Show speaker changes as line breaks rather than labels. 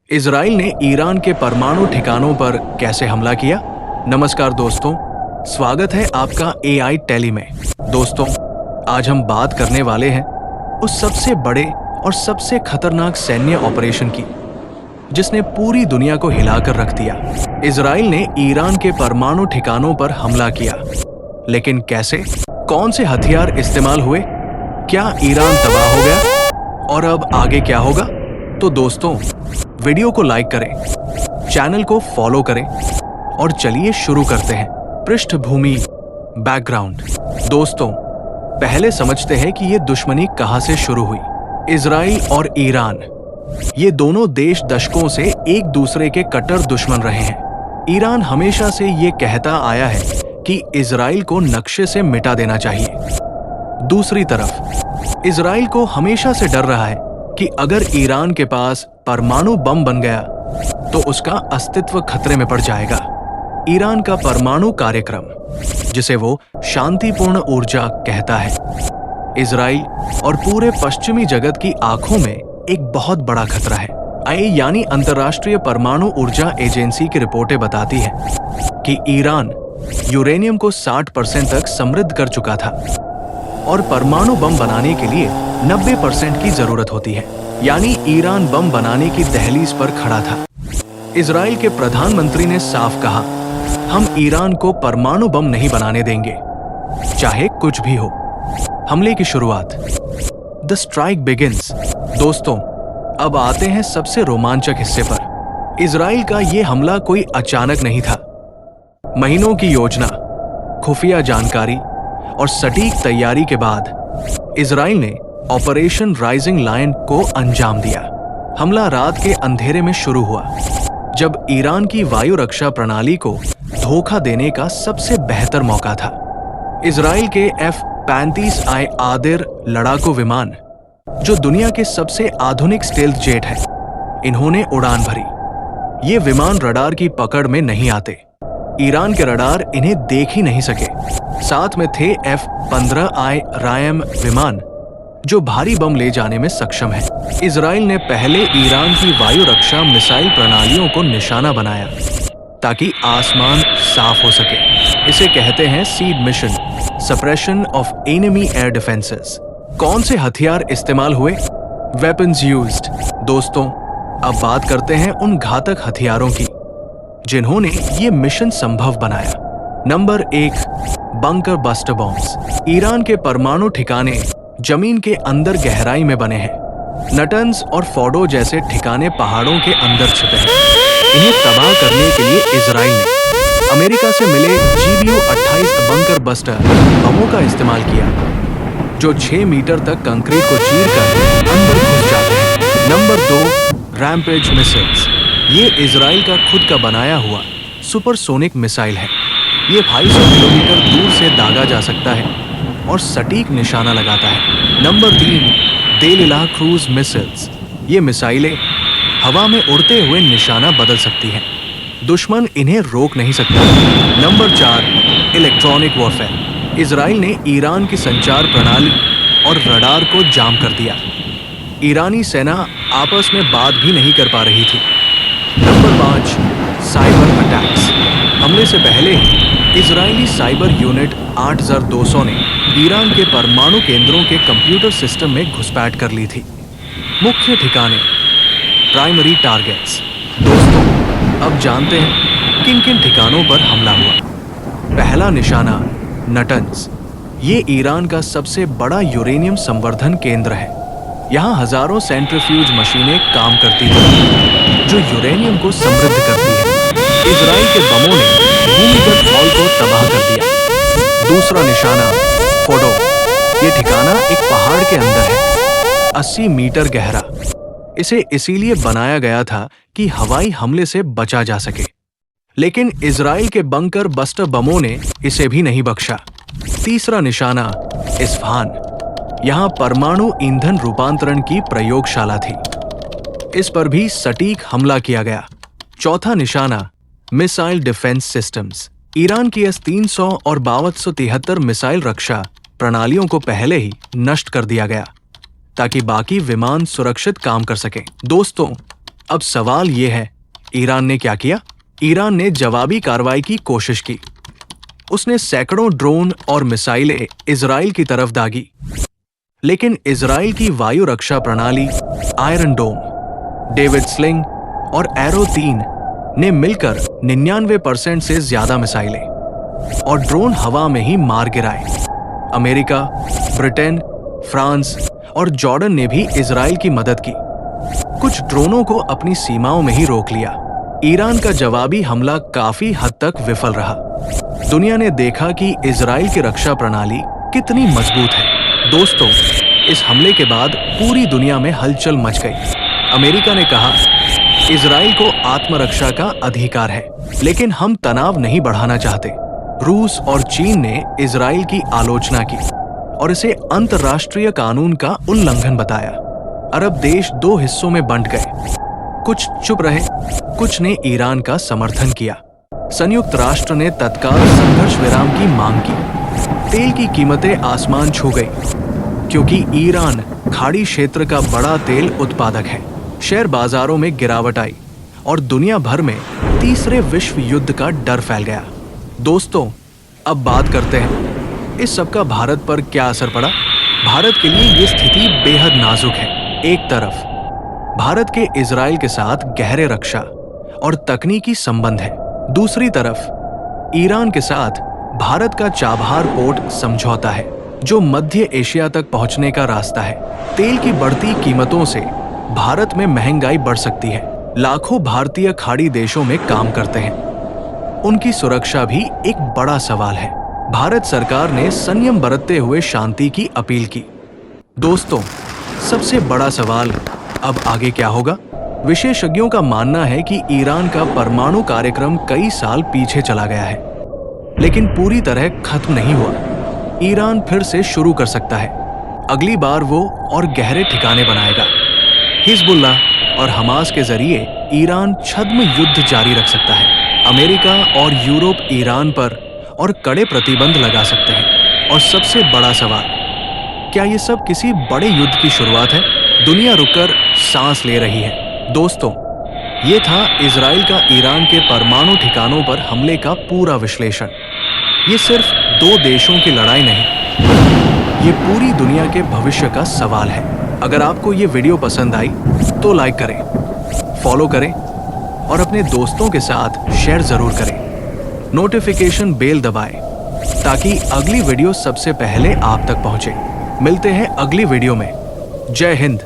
Israel ने Iran के परमाणु ठिकानों पर कैसे हमला किया? नमस्कार दोस्तों, स्वागत है आपका AI टेली में। दोस्तों, आज हम बात करने वाले हैं उस सबसे बड़े और सबसे खतरनाक सैन्य ऑपरेशन की जिसने पूरी दुनिया को हिलाकर रख दिया। इजराइल ने ईरान के परमाणु ठिकानों पर हमला किया, लेकिन कैसे? कौन से हथियार इस्तेमाल हुए? क्या ईरान तबाह हो गया? और अब आगे क्या होगा? तो दोस्तों, वीडियो को लाइक करें, चैनल को फॉलो करें और चलिए शुरू करते हैं। पृष्ठभूमि, बैकग्राउंड। दोस्तों, पहले समझते हैं कि ये दुश्मनी कहां से शुरू हुई। इजराइल और ईरान, ये दोनों देश दशकों से एक दूसरे के कट्टर दुश्मन रहे हैं। ईरान हमेशा से ये कहता आया है कि इजराइल को नक्शे से मिटा देना चाहिए। दूसरी तरफ इजराइल को हमेशा से डर रहा है कि अगर ईरान के पास परमाणु बम बन गया तो उसका अस्तित्व खतरे में पड़ जाएगा। ईरान का परमाणु कार्यक्रम, जिसे वो शांतिपूर्ण ऊर्जा कहता है, इजराइल और पूरे पश्चिमी जगत की आंखों में एक बहुत बड़ा खतरा है। यानी अंतर्राष्ट्रीय परमाणु ऊर्जा एजेंसी की रिपोर्टें बताती हैं कि ईरान यूरेनियम को 60% तक समृद्ध कर चुका था और परमाणु बम बनाने के लिए 90% की जरूरत होती है। यानी ईरान बम बनाने की दहलीज पर खड़ा था। इजराइल के प्रधानमंत्री ने साफ कहा, हम ईरान को परमाणु बम नहीं बनाने देंगे, चाहे कुछ भी हो। हमले की शुरुआत, द स्ट्राइक बिगिंस। दोस्तों, अब आते हैं सबसे रोमांचक हिस्से पर। इजराइल का यह हमला कोई अचानक नहीं था। महीनों की योजना, खुफिया जानकारी और सटीक तैयारी के बाद इजराइल ने ऑपरेशन राइजिंग लायन को अंजाम दिया। हमला रात के अंधेरे में शुरू हुआ, जब ईरान की वायु रक्षा प्रणाली को धोखा देने का सबसे बेहतर मौका था। इजराइल के F-35I आदिर लड़ाकू विमान, जो दुनिया के सबसे आधुनिक स्टेल्थ जेट है, इन्होंने उड़ान भरी। ये विमान रडार की पकड़ में नहीं आते। ईरान के रडार इन्हें देख ही नहीं सके। साथ में थे F-15I रायम विमान, जो भारी बम ले जाने में सक्षम है। इजराइल ने पहले ईरान की वायु रक्षा मिसाइल प्रणालियों को निशाना बनाया ताकि आसमान साफ हो सके। इसे कहते हैं seed mission, suppression of enemy air defences. कौन से हथियार इस्तेमाल हुए? Weapons used. दोस्तों, अब बात करते हैं उन घातक हथियारों की जिन्होंने ये मिशन संभव बनाया। Number 1, bunker buster bombs. Iran के परमाणु ठिकाने जमीन के अंदर गहराई में बने हैं। नटंज और फोर्डो जैसे ठिकाने पहाड़ों के अंदर छिपे हैं। इन्हें तबाह करने के लिए इजराइल ने अमेरिका से मिले GBU-28 बंकर बस्टर बमों का इस्तेमाल किया, जो 6 मीटर तक कंक्रीट को चीरकर अंदर घुस जाते हैं। Number 2, rampage missiles. ये इजराइल का खुद का बनाया हुआ सुपरसोनिक मिसाइल है। ये 250 किलोमीटर दूर से दागा जा सकता है और सटीक निशाना लगाता है। Number 3, Delilah cruise missiles. ये मिसाइलें हवा में उड़ते हुए निशाना बदल सकती हैं। दुश्मन इन्हें रोक नहीं सकता। Number 4, electronic warfare. इजराइल ने ईरान की संचार प्रणाली और रडार को जाम कर दिया। ईरानी सेना आपस में बात भी नहीं कर पा रही थी। Number 5, cyber attacks. हमले से पहले ही इजरायली साइबर यूनिट 8200 ने ईरान के परमाणु केंद्रों के कंप्यूटर सिस्टम में घुसपैठ कर ली थी। मुख्य ठिकाने, प्राइमरी टारगेट्स। दोस्तों, अब जानते हैं किन किन ठिकानों पर हमला हुआ। पहला निशाना, नटंज। ये ईरान का सबसे बड़ा यूरेनियम संवर्धन केंद्र है। यहाँ हजारों सेंट्रीफ्यूज मशीनें काम करती हैं जो यूरेनियम को समृद्ध करती हैं। इजराइल के बमों ने भूमिगत हॉल को तबाह कर दिया। दूसरा निशाना, फोर्डो। ये ठिकाना एक पहाड़ के अंदर है, 80 मीटर गहरा। इसे इसीलिए बनाया गया था कि हवाई हमले से बचा जा सके। लेकिन इजराइल के बंकर बस्टर बमों ने इसे भी नहीं बख्शा। तीसरा निशाना, इस्फहान। यहाँ परमाणु ईंधन रूपांतरण की प्रयोगशाला थी। इस पर भी सटीक हमला किया गया। चौथा निशाना, मिसाइल डिफेंस सिस्टम्स। ईरान की S-300 और 2273 मिसाइल रक्षा प्रणालियों को पहले ही नष्ट कर दिया गया ताकि बाकी विमान सुरक्षित काम कर सकें। दोस्तों, अब सवाल ये है, ईरान ने क्या किया? ईरान ने जवाबी कार्रवाई की कोशिश की। उसने सैकड़ों ड्रोन और मिसाइलें इजराइल की तरफ दागी, लेकिन इजराइल की वायु रक्षा प्रणाली आयरन डोम, डेविड स्लिंग और एरो 3 ने मिलकर 99% से ज्यादा मिसाइलें और ड्रोन हवा में ही मार गिराए। अमेरिका, ब्रिटेन, फ्रांस और जॉर्डन ने भी इजराइल की मदद की, कुछ ड्रोनों को अपनी सीमाओं में ही रोक लिया। ईरान का जवाबी हमला काफी हद तक विफल रहा। दुनिया ने देखा कि इजराइल की रक्षा प्रणाली कितनी मजबूत है। दोस्तों, इस हमले के बाद पूरी दुनिया में हलचल मच गई। अमेरिका ने कहा, इजराइल को आत्मरक्षा का अधिकार है, लेकिन हम तनाव नहीं बढ़ाना चाहते। रूस और चीन ने इजराइल की आलोचना की और इसे अंतर्राष्ट्रीय कानून का उल्लंघन बताया। अरब देश दो हिस्सों में बंट गए, कुछ चुप रहे, कुछ ने ईरान का समर्थन किया। संयुक्त राष्ट्र ने तत्काल संघर्ष विराम की मांग की। तेल की कीमतें आसमान छू गई, क्योंकि ईरान खाड़ी क्षेत्र का बड़ा तेल उत्पादक है। शेयर बाजारों में गिरावट आई और दुनिया भर में तीसरे विश्व युद्ध का डर फैल गया। दोस्तों, अब बात करते हैं इस सब का भारत पर क्या असर पड़ा। भारत के लिए ये स्थिति बेहद नाजुक है। एक तरफ भारत के इजराइल के साथ गहरे रक्षा और तकनीकी संबंध है, दूसरी तरफ ईरान के साथ भारत का चाबहार पोर्ट समझौता है, जो मध्य एशिया तक पहुंचने का रास्ता है। तेल की बढ़ती कीमतों से भारत में महंगाई बढ़ सकती है। लाखों भारतीय खाड़ी देशों में काम करते हैं, उनकी सुरक्षा भी एक बड़ा सवाल है। भारत सरकार ने संयम बरतते हुए शांति की अपील की। दोस्तों, सबसे बड़ा सवाल अब आगे क्या होगा? विशेषज्ञों का मानना है कि ईरान का परमाणु कार्यक्रम कई साल पीछे चला गया है, लेकिन पूरी तरह खत्म नहीं हुआ। ईरान फिर से शुरू कर सकता है। अगली बार वो और गहरे ठिकाने बनाएगा। हिजबुल्लाह और हमास के जरिए ईरान छद्म युद्ध जारी रख सकता है। अमेरिका और यूरोप ईरान पर और कड़े प्रतिबंध लगा सकते हैं। और सबसे बड़ा सवाल, क्या ये सब किसी बड़े युद्ध की शुरुआत है? दुनिया रुककर सांस ले रही है। दोस्तों, ये था इजराइल का ईरान के परमाणु ठिकानों पर हमले का पूरा विश्लेषण। ये सिर्फ दो देशों की लड़ाई नहीं, ये पूरी दुनिया के भविष्य का सवाल है। अगर आपको ये वीडियो पसंद आई तो लाइक करें, फॉलो करें और अपने दोस्तों के साथ शेयर जरूर करें। नोटिफिकेशन बेल दबाएं ताकि अगली वीडियो सबसे पहले आप तक पहुंचे। मिलते हैं अगली वीडियो में। जय हिंद।